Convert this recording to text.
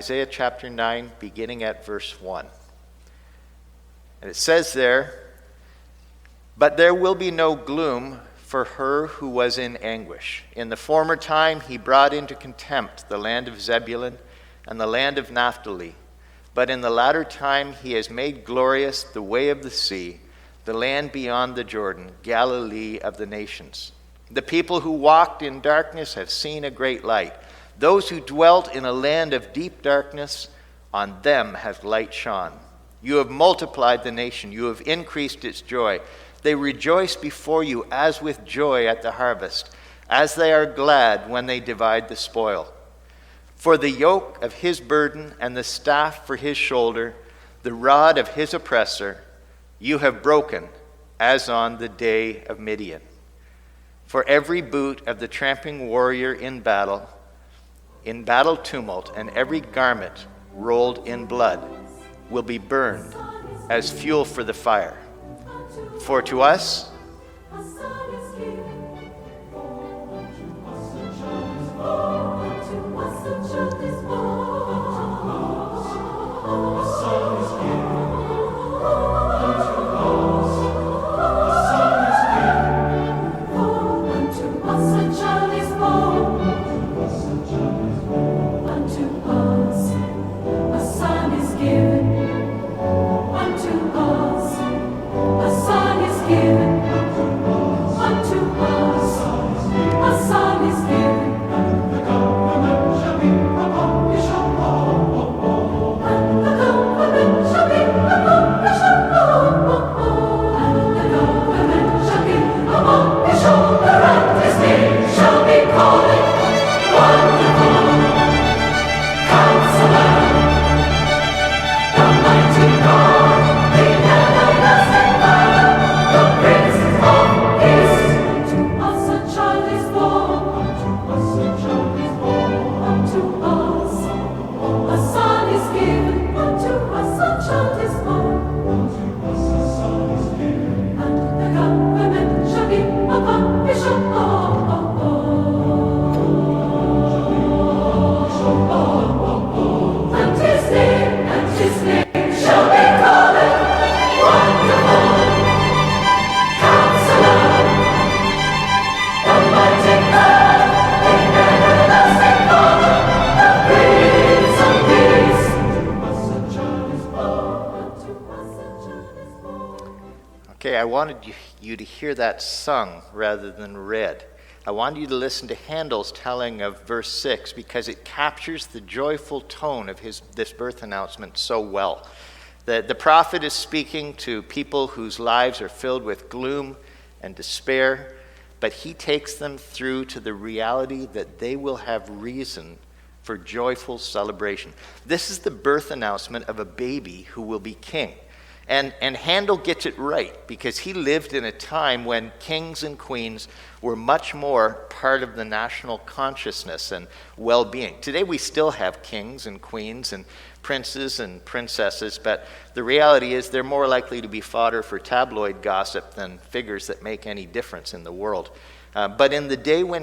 Isaiah chapter 9, beginning at verse 1. And it says there, "But there will be no gloom for her who was in anguish. In the former time he brought into contempt the land of Zebulun and the land of Naphtali. But in the latter time he has made glorious the way of the sea, the land beyond the Jordan, Galilee of the nations. The people who walked in darkness have seen a great light. Those who dwelt in a land of deep darkness, on them has light shone. You have multiplied the nation. You have increased its joy. They rejoice before you as with joy at the harvest, as they are glad when they divide the spoil. For the yoke of his burden and the staff for his shoulder, the rod of his oppressor, you have broken, as on the day of Midian. For every boot of the tramping warrior in battle tumult, and every garment rolled in blood will be burned as fuel for the fire. For to us I wanted you to hear that sung rather than read. I wanted you to listen to Handel's telling of verse 6 because it captures the joyful tone of this birth announcement so well. The prophet is speaking to people whose lives are filled with gloom and despair, but he takes them through to the reality that they will have reason for joyful celebration. This is the birth announcement of a baby who will be king. And Handel gets it right because he lived in a time when kings and queens were much more part of the national consciousness and well-being. Today we still have kings and queens and princes and princesses, but the reality is they're more likely to be fodder for tabloid gossip than figures that make any difference in the world. But in the day when